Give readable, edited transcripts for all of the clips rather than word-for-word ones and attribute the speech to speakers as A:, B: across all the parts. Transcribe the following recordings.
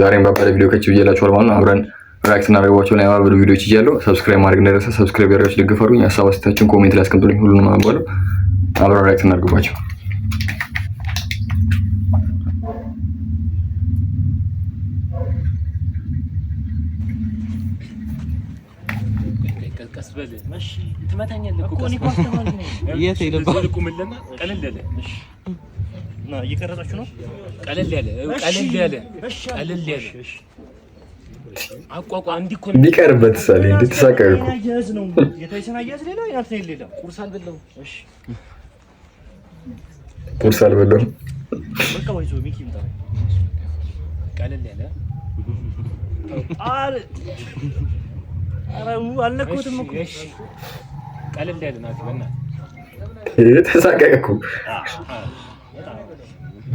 A: ዛሬም ባባለ ቪዲዮ ከች ብዬላችኋል ማለት ነው። አብረን ሪአክት እናደርጋቸው ላይ አብረን ቪዲዮዎች ይያለው ሰብስክራይብ ማድረግ እንዳይረሳ። ሰብስክራይብ ያደርጋችሁ ደግፈሩኝ። ሀሳብ አስተያየታችሁን ኮሜንት ላይ አስቀምጡልኝ። ሁሉንም አባባለው አብረን ሪአክት እናደርጋቸው።
B: ቀስበል እሺ ትመታኛለህ እኮ እኔ ፓስተማል ነኝ። የት ሄደህ ልቁምልና ቀለል ያለ እሺ እና እየቀረጻችሁ ነው። ቀለል ያለ እሺ አቋቋም እንዲኮ
A: ቢቀርበት ሳለ እንድትሳቀቁ
B: ያዝ ነው የተይሰና ያዝ ሌላ ያልተይ ሌላ ቁርስ አልበላው። እሺ
A: ቁርስ አልበላው
B: በቃ ወይዞ ሚኪ ይምጣ። ቀለል ያለ አረ አልነኩትም እኮ እሺ ቀለል ያለ ናት በእናትህ
A: ተሳቀቁ።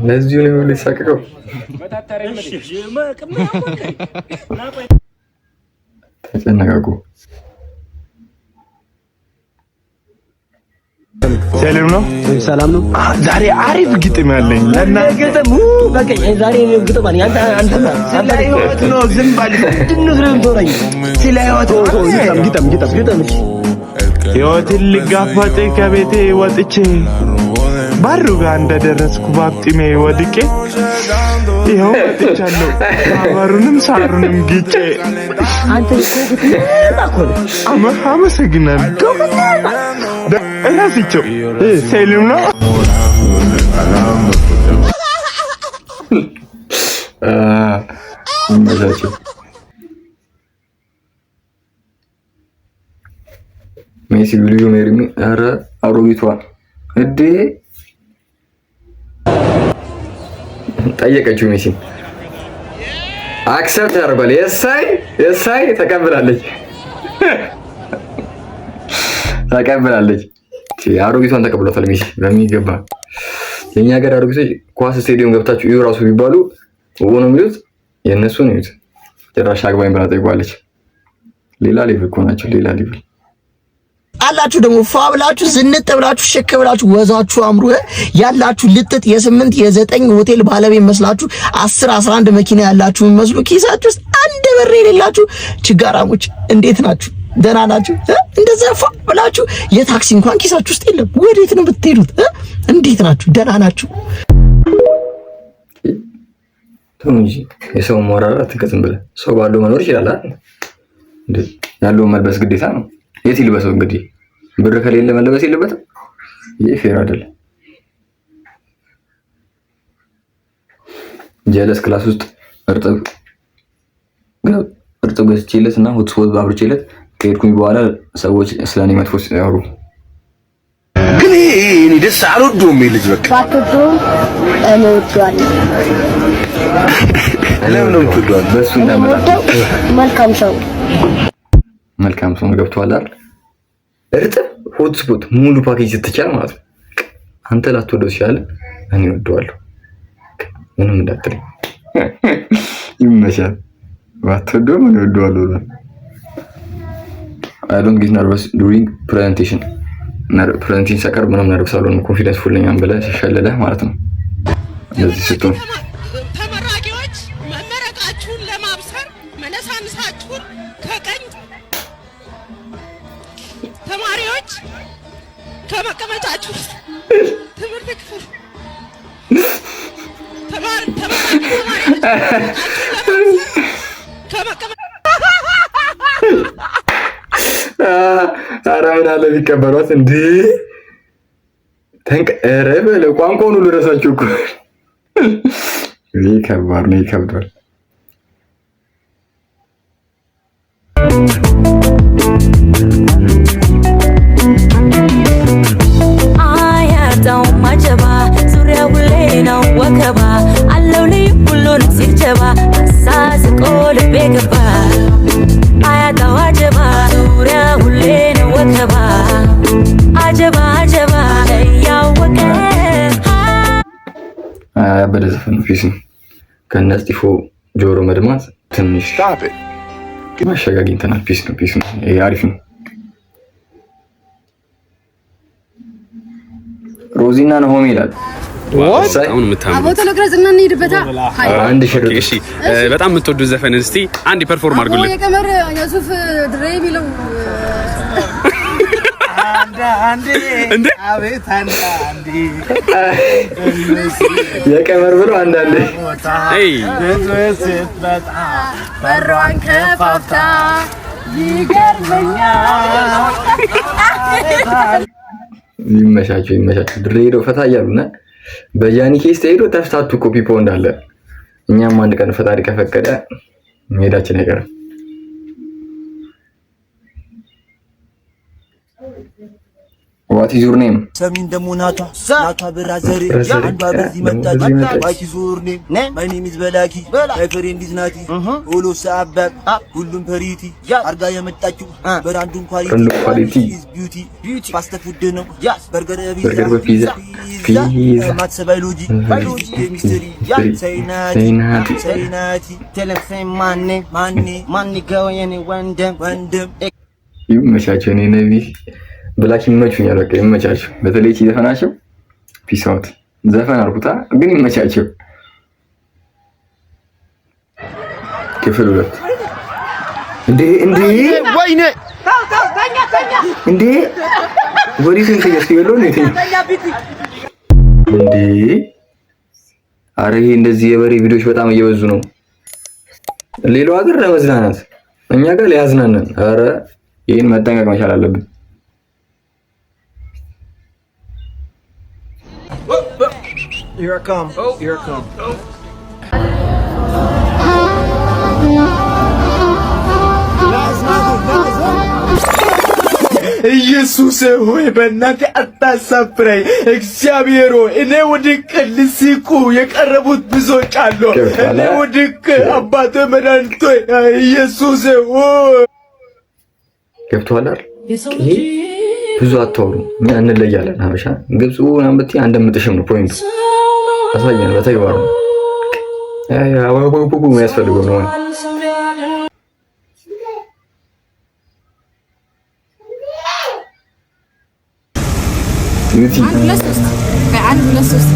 A: ለዚህ ነው የሚሳቀቀው። ተጨነቃቁ።
C: ሰላም ነው
D: ሰላም ነው።
C: ዛሬ አሪፍ ግጥም ያለኝ
D: ለናገጠሙ በቃ ዛሬ ነው ግጥም አለ። አንተ
C: ስለ ህይወት ነው። ዝም ባል
D: ድንግረም ተወራኝ።
C: ስለ ህይወት
D: ግጥም
C: ህይወትን ልጋፋጥ ከቤቴ ወጥቼ ባሩ ጋር እንደደረስኩ ባጥሜ ወድቄ ይኸው ወጥቻለሁ። አባሩንም ሳሩንም ግጬ
D: አንተ እኮ
C: አመሰግናለሁ። እራስቸው ሰላም ነው።
A: መዛቸው ሜሲ ቪዲዮ ሜሪሚ አረ አሮጊቷ እዴ ጠየቀችው። ሜሲ አክሰፕት ያደርጋል። የሳይ ተቀብላለች። አሮጊቷን ተቀብሏታል ሜሲ በሚገባ። የኛ ሀገር አሮጊቶች ኳስ ስቴዲየም ገብታችሁ እዩ ራሱ ቢባሉ ነው የሚሉት። የእነሱን ይዩት። ጭራሽ አግባኝ ብላ ጠይቋለች። ሌላ ሌቭል እኮ ናቸው። ሌላ ሌቭል
E: አላችሁ ደግሞ ፋብላችሁ ዝንጥ ብላችሁ ሽክ ብላችሁ ወዛችሁ አምሩ ያላችሁ ልጥጥ የ8 የ9 ሆቴል ባለቤት መስላችሁ 10 11 መኪና ያላችሁ መስሉ ኪሳችሁ ውስጥ አንድ ብር የሌላችሁ ችጋራሞች እንዴት ናችሁ? ደህና ናችሁ? እንደዛ ፋብላችሁ የታክሲ እንኳን ኪሳችሁ ውስጥ የለም። ወዴት ነው የምትሄዱት? እንዴት ናችሁ? ደህና ናችሁ?
A: እንጂ የሰው ሞራል አትከትም ብለህ ሰው ባለው መኖር ይችላል አይደል እንዴ? ያለው መልበስ ግዴታ ነው። የት ይልበሰው እንግዲህ? ብር ከሌለ መለበስ የለበትም። ይሄ ፌር አይደለም። ጀለስ ክላስ ውስጥ እርጥብ ገዝቼለት እና ሆትስፖት አብርቼለት ከሄድኩኝ በኋላ ሰዎች ስለኔ መጥፎ ሲያወሩ
F: ግን እኔ ደስ አልወደውም። ልጅ በቃ
G: ባትወደውም እኔ ወደዋለሁ።
F: ለምን ነው የምትወደው?
A: በሱ እንዳመጣ መልካም ሰው ነው። ገብቶሃል አይደል? እርጥብ ሆትስፖት ሙሉ ፓኬጅ ስትቻል ማለት ነው። አንተ ላትወደው ሲያለ እኔ ወደዋለሁ። ምንም እንዳትለኝ ይመሻል። ባትወደው ምን ወደዋለሁ? I don't get nervous during presentation ሰቀር ምንም ነርቭ ሳልሆን ኮንፊደንስ ፉል ነኝ ብለህ ሸለለህ ማለት ነው። እንደዚህ ስትሆን
H: ተመራቂዎች መመረቃችሁን ለማብሰር መነሳንሳችሁን ከቀኝ ተማሪዎች ከመቀመጫችሁ ትምህርት ክፍል ተማሪዎች
A: ኧረ ምን አለ ቢቀበሏት እንዴ! ኧረ በለው ቋንቋውን ሁሉ ረሳችሁ እኮ። ይሄ ከባድ ነው፣ ይከብዳል።
I: አያጣውም አጀባ ዙሪያው ላይ ነው ወከባ አለው ልዩ ሁሉን ሲጀባ አሳስቆ ልቤ ገባ አያጣው አጀባ ዙሪያው ላይ ነው ወከባ አጀባ ያወቀ
A: ያበደ ዘፈን ፊስ ነው። ከነ እስጢፎ ጆሮ መድማት ትንሽ ማሸጋጊ እንተናል። ፒስ ነው። ይሄ አሪፍ ነው። ሮዚና ነሆሜ ይላል።
J: አሁን የምታምሩ
H: አቦ ተለግረጽና እንሂድበታ።
A: አንድ ሽርጥ
J: እሺ በጣም የምትወዱት ዘፈን እስቲ አንድ ፐርፎርም አድርጉልን።
H: የቀመር የሱፍ ድሬ ቢለው
J: እንዴ
C: አቤት አንዳንዴ
A: የቀመር ብሎ አንዳንዴ
J: አይ
H: በሯን ከፋፍታ ይገርመኛል።
A: ይመቻቸው። ድሬ ሄደው ፈታ እያሉና በጃኒ ኬስ ሄዶ ተፍታቱ እኮ ፒፖ እንዳለ እኛም አንድ ቀን ፈጣሪ ከፈቀደ መሄዳችን አይቀርም። What is your name?
K: ሰሚን ደሞ ናታ ብራዘር አንዷ በዚህ መጣች What is your name? My name is በላኪ ፍሬንድ ኢዝ ናቲ ኦሎ ሰአባብ ሁሉም ፐሪቲ አርጋ የመጣችው በራንዱን ኳሊቲ ቢዩቲ ፋስት ፉድ ነው በርገር
A: በፒዛ
K: ማትስ ባዮሎጂ ኬሚስትሪ ሳይናቲ ቴሌፎን ማን ጋው የኔ ወንደም
A: ይመቻቸው። እኔ ነቢ ብላክ ይመቹኛል። በቃ ይመቻቸው። በተለይ ዘፈናቸው ፒስ አውት ዘፈን አርኩታ ግን ይመቻቸው። ክፍል 2 እንዴ
C: ወይኔ
A: እንዴ ወዲህ ከየስኪበሎ ነው እንዴ አረ ይሄ እንደዚህ የበሬ ቪዲዮዎች በጣም እየበዙ ነው። ሌላው ሀገር ለመዝናናት እኛ ጋር ሊያዝናናን። አረ ይሄን መጠንቀቅ መቻል አለብን።
K: Here I come.
C: ኢየሱስ ሆይ በእናትህ አታሳፍረኝ። እግዚአብሔር ሆይ እኔ ወድቅ ልስቁ የቀረቡት ብዙዎች አሉ። እኔ ወድቅ አባቴ መድኃኒት ሆይ ኢየሱስ ሆይ
A: ገብቶሃል አይደል? ብዙ አታውሩ። እኛ እንለያለን። ሀበሻ ግብጽ ምናምን ብትይ አንደምጥሽም ነው ፖይንቱ። አሳየን በተግባር ነው። የሚያስፈልገው ነው።
H: አንድ ሁለት ሶስት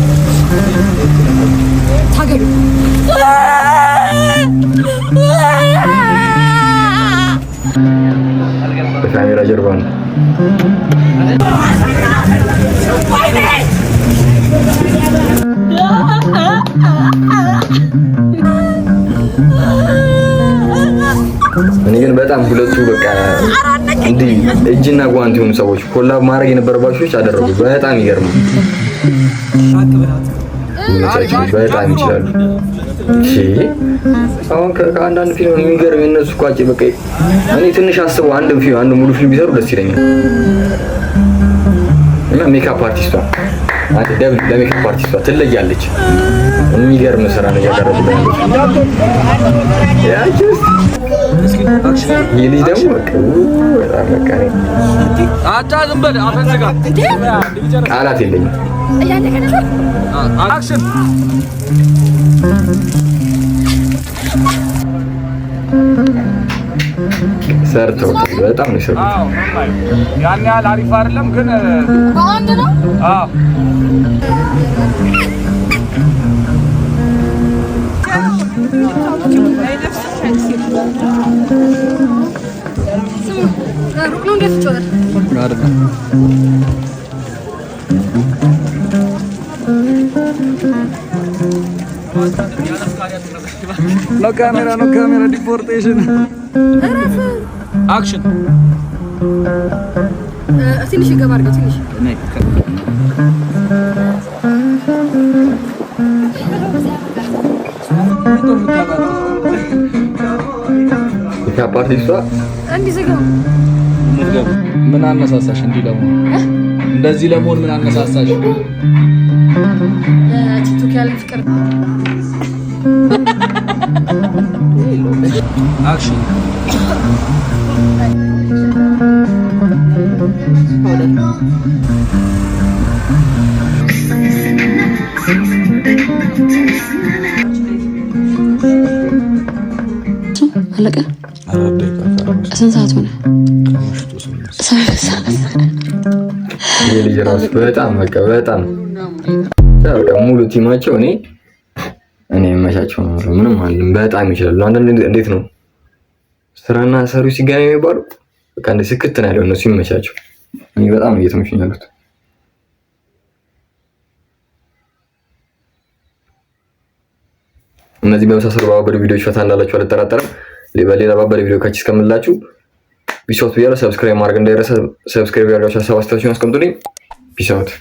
H: ታገሉ
A: በካሜራ ጀርባ ነው። እኔ ግን በጣም ሁለቱ በቃ እንዲህ እጅና ጓንት የሆኑ ሰዎች ኮላብ ማድረግ የነበረባቸው አደረጉ። በጣም ይገርማል። በጣም ይችላሉ። እሺ አሁን ከአንዳንድ ፊልም የሚገርም የነሱ ቋጭ በቃ እኔ ትንሽ አስበው አንድ ሙሉ ፊልም ቢሰሩ ደስ ይለኛል። እና ሜካፕ አርቲስቷ አንተ ደብል ለሜካፕ አርቲስቷ ትለያለች። የሚገርም ስራ ነው ያቀረቡት። ያቺስ ይሄ ደግሞ በቃ
B: አታዝም በል አፈንዝጋ
A: ቃላት የለኝም።
B: አክሽን
A: ሰርተው በጣም ነው ሰርተው።
B: አዎ ያን ያህል አሪፍ አይደለም ግን
H: አንድ ነው።
B: አዎ No camera, deportation. Action.
H: ትንሽ ገባ አድርገው ትንሽ
A: ሜካፕ አርቲስቷ
B: ምን አነሳሳሽ እንዲህ ለመሆን? እንደዚህ ለመሆን ምን አነሳሳሽ?
H: ቲክቶክ ያለ ፍቅር
B: አክሽን
H: አለቀ። ስንት ሰዓት ሆነ?
A: ይሄ ልጅ ራሱ በጣም በቃ በጣም በቃ ሙሉ ቲማቸው እኔ የመቻቸው ነው። ምንም ማለት በጣም ይችላሉ። አንዳንድ እንዴት ነው ስራና ሰሩ ሲገናኙ የሚባለው በቃ እንደ ስክት ነው ያለው እነሱ ይመቻቸው። እኔ በጣም ነው እየተመቹኝ ያሉት። እነዚህ በመሳሰሉ ባበሩ ቪዲዮዎች ፈታ እንዳላችሁ አልጠራጠርም። በሌላ ባበረ ቪዲዮ ካቺ እስከምላችሁ ፒስ አውት ብያለሁ። ሰብስክራይብ ማድረግ እንዳይረሳ። ሰብስክራይብ ያደርጋችሁ ሀሳብ አስተያየታችሁን አስቀምጡልኝ። ፒስ አውት